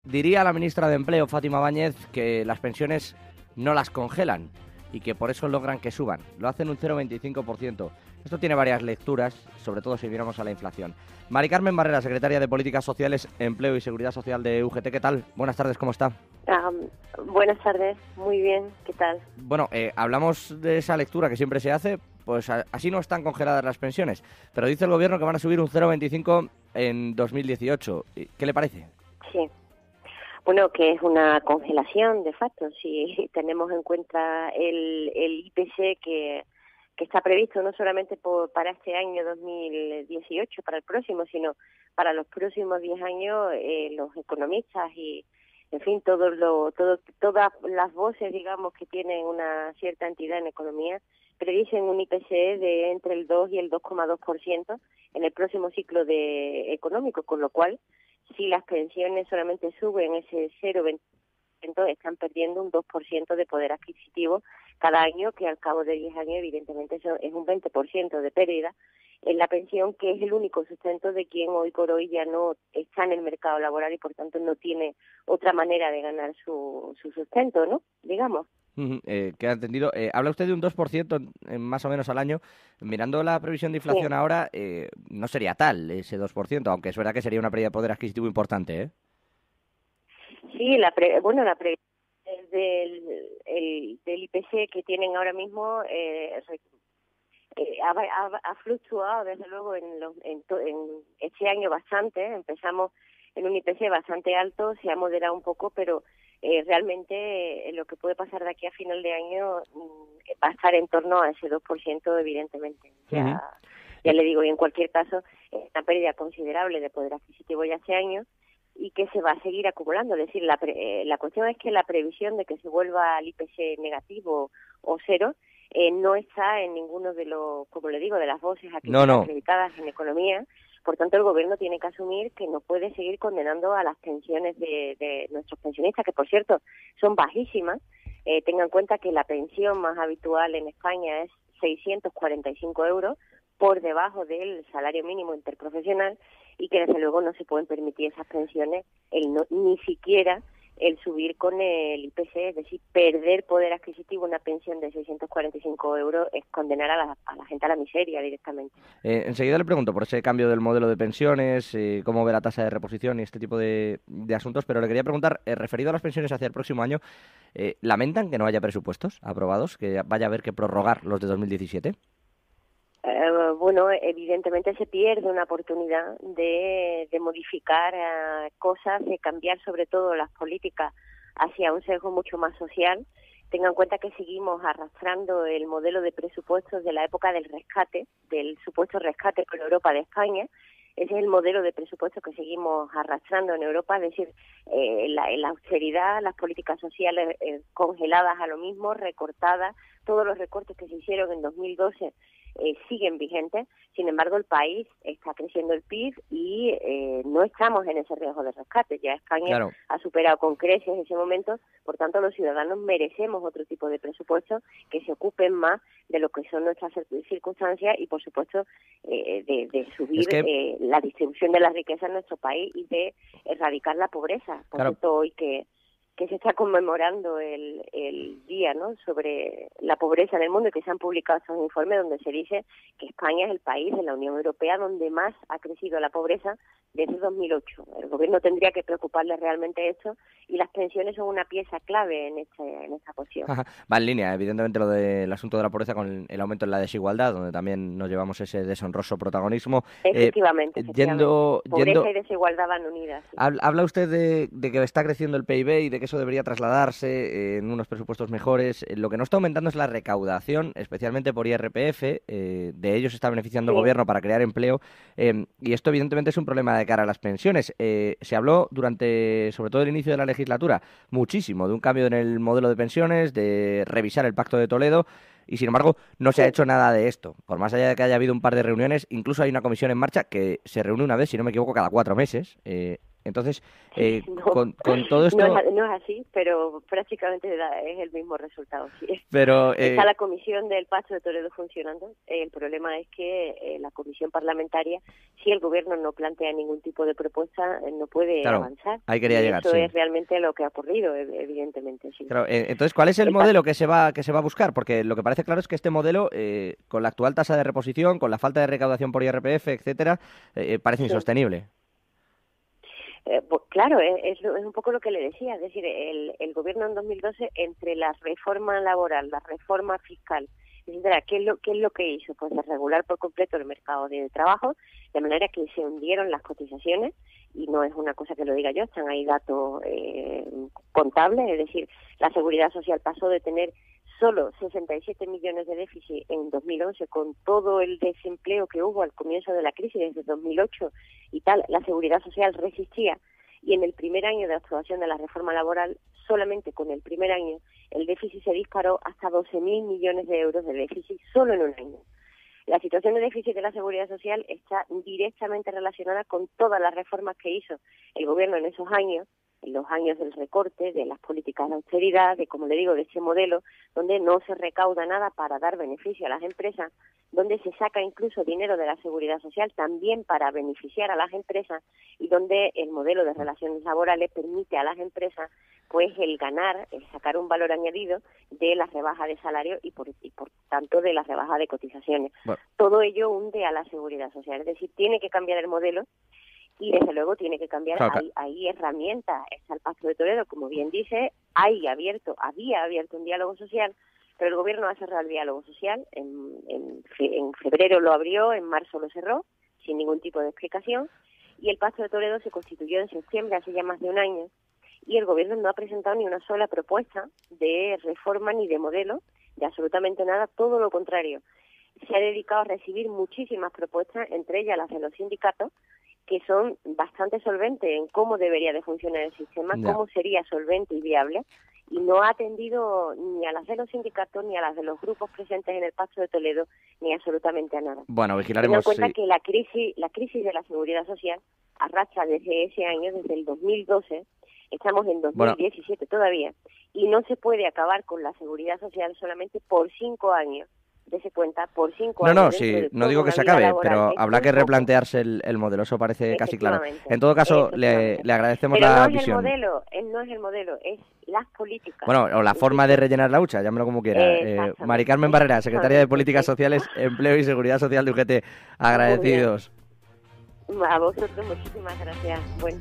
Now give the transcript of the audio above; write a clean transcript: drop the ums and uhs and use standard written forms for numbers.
diría la ministra de Empleo, Fátima Báñez, que las pensiones no las congelan y que por eso logran que suban. Lo hacen un 0,25%. Esto tiene varias lecturas, sobre todo si miramos a la inflación. Mari Carmen Barrera, secretaria de Políticas Sociales, Empleo y Seguridad Social de UGT. ¿Qué tal? Buenas tardes, ¿cómo está? Buenas tardes, muy bien, ¿qué tal? Bueno, hablamos de esa lectura que siempre se hace, pues así no están congeladas las pensiones, pero dice el gobierno que van a subir un 0,25 en 2018. ¿Qué le parece? Sí, bueno, que es una congelación de facto, si tenemos en cuenta el IPC que está previsto no solamente para este año 2018, para el próximo, sino para los próximos 10 años, los economistas y, en fin, todas las voces, digamos, que tienen una cierta entidad en economía, predicen un IPC de entre el 2 y el 2,2% en el próximo ciclo económico, con lo cual, si las pensiones solamente suben ese 0,20%, están perdiendo un 2% de poder adquisitivo cada año, que al cabo de 10 años, evidentemente, eso es un 20% de pérdida en la pensión, que es el único sustento de quien hoy por hoy ya no está en el mercado laboral y, por tanto, no tiene otra manera de ganar su sustento, ¿no? Digamos. Queda entendido. Habla usted de un 2% más o menos al año. Mirando la previsión de inflación ahora, no sería tal ese 2%, aunque es verdad que sería una pérdida de poder adquisitivo importante, ¿eh? Sí, la previsión del IPC que tienen ahora mismo ha fluctuado desde luego en este año bastante. Empezamos en un IPC bastante alto, se ha moderado un poco, pero realmente lo que puede pasar de aquí a final de año va a estar en torno a ese 2%, evidentemente. Ya le digo, y en cualquier caso, una pérdida considerable de poder adquisitivo ya hace años y que se va a seguir acumulando. Es decir, la cuestión es que la previsión de que se vuelva al IPC negativo o cero no está en ninguno de como le digo, de las voces acreditadas en economía. Por tanto, el gobierno tiene que asumir que no puede seguir condenando a las pensiones de nuestros pensionistas, que por cierto son bajísimas. Tengan en cuenta que la pensión más habitual en España es 645 euros, por debajo del salario mínimo interprofesional, y que desde luego no se pueden permitir esas pensiones, ni siquiera el subir con el IPC, es decir, perder poder adquisitivo. Una pensión de 645 euros es condenar a la gente a la miseria directamente. Enseguida le pregunto por ese cambio del modelo de pensiones, cómo ve la tasa de reposición y este tipo de asuntos, pero le quería preguntar, referido a las pensiones hacia el próximo año, ¿lamentan que no haya presupuestos aprobados, que vaya a haber que prorrogar los de 2017? Bueno, evidentemente se pierde una oportunidad de modificar cosas, de cambiar sobre todo las políticas hacia un sesgo mucho más social. Tengan en cuenta que seguimos arrastrando el modelo de presupuestos de la época del rescate, del supuesto rescate por Europa de España. Ese es el modelo de presupuesto que seguimos arrastrando en Europa, es decir, la austeridad, las políticas sociales congeladas a lo mismo, recortadas, todos los recortes que se hicieron en 2012 siguen vigentes. Sin embargo, el país está creciendo el PIB y no estamos en ese riesgo de rescate. Ya España ha superado con creces ese momento. Por tanto, los ciudadanos merecemos otro tipo de presupuestos que se ocupen más de lo que son nuestras circunstancias y, por supuesto, de subir la distribución de la riqueza en nuestro país y de erradicar la pobreza. Por cierto, hoy que se está conmemorando el día, ¿no?, sobre la pobreza en el mundo, y que se han publicado estos informes donde se dice que España es el país de la Unión Europea donde más ha crecido la pobreza desde 2008. El gobierno tendría que preocuparle realmente esto, y las pensiones son una pieza clave en esta cuestión. Va en línea, evidentemente, lo del asunto de la pobreza con el aumento en la desigualdad, donde también nos llevamos ese deshonroso protagonismo. Efectivamente. Pobreza y desigualdad van unidas. Sí. Habla usted de que está creciendo el PIB y de que eso debería trasladarse en unos presupuestos mejores. Lo que no está aumentando es la recaudación, especialmente por IRPF. De ello se está beneficiando el gobierno para crear empleo. Y esto, evidentemente, es un problema de cara a las pensiones. Se habló durante, sobre todo, el inicio de la legislatura, muchísimo de un cambio en el modelo de pensiones, de revisar el Pacto de Toledo. Y, sin embargo, no se ha hecho nada de esto. Por más allá de que haya habido un par de reuniones, incluso hay una comisión en marcha que se reúne una vez, si no me equivoco, cada 4 meses. Entonces, No, con todo esto... no es así, pero prácticamente es el mismo resultado. Sí. Pero, está la comisión del Pacto de Toledo funcionando. El problema es que la comisión parlamentaria, si el gobierno no plantea ningún tipo de propuesta, no puede avanzar. Ahí quería llegar, eso es realmente lo que ha ocurrido, evidentemente. Sí. Claro, entonces, ¿cuál es el modelo que se va a buscar? Porque lo que parece claro es que este modelo, con la actual tasa de reposición, con la falta de recaudación por IRPF, etcétera, parece insostenible. Pues claro, es un poco lo que le decía, es decir, el gobierno en 2012, entre la reforma laboral, la reforma fiscal, etcétera, ¿qué es lo que hizo? Pues desregular por completo el mercado de trabajo, de manera que se hundieron las cotizaciones, y no es una cosa que lo diga yo, están ahí datos contables, es decir, la Seguridad Social pasó de tener solo 67 millones de déficit en 2011, con todo el desempleo que hubo al comienzo de la crisis desde 2008 y tal, la Seguridad Social resistía, y en el primer año de actuación de la reforma laboral, solamente con el primer año, el déficit se disparó hasta 12.000 millones de euros de déficit solo en un año. La situación de déficit de la Seguridad Social está directamente relacionada con todas las reformas que hizo el gobierno en esos años, en los años del recorte, de las políticas de austeridad, de, como le digo, de ese modelo donde no se recauda nada para dar beneficio a las empresas, donde se saca incluso dinero de la Seguridad Social también para beneficiar a las empresas, y donde el modelo de relaciones laborales permite a las empresas pues el ganar, el sacar un valor añadido de la rebaja de salario y por tanto de la rebaja de cotizaciones. Bueno. Todo ello hunde a la Seguridad Social, es decir, tiene que cambiar el modelo. Y desde luego tiene que cambiar, claro. Hay herramientas, está el Pacto de Toledo, como bien dice, había abierto un diálogo social, pero el gobierno ha cerrado el diálogo social, en febrero lo abrió, en marzo lo cerró, sin ningún tipo de explicación, y el Pacto de Toledo se constituyó en septiembre, hace ya más de un año, y el gobierno no ha presentado ni una sola propuesta de reforma ni de modelo, de absolutamente nada, todo lo contrario. Se ha dedicado a recibir muchísimas propuestas, entre ellas las de los sindicatos, que son bastante solventes en cómo debería de funcionar el sistema, cómo sería solvente y viable, y no ha atendido ni a las de los sindicatos, ni a las de los grupos presentes en el Pacto de Toledo, ni absolutamente a nada. Bueno, vigilaremos. Teniendo en cuenta que la crisis de la Seguridad Social arrastra desde ese año, desde el 2012, estamos en 2017 todavía, y no se puede acabar con la Seguridad Social solamente por 5 años. Dese cuenta, por 5 años. No, sí, no digo que se acabe, laboral, pero habrá que replantearse el modelo, eso parece casi claro. En todo caso, le agradecemos pero la no visión. No es el modelo, es las políticas. Bueno, o la forma de rellenar la hucha, llámelo como quiera. Mari Carmen Barrera, secretaria de Políticas Sociales, Empleo y Seguridad Social de UGT, agradecidos. A vosotros, muchísimas gracias. Bueno.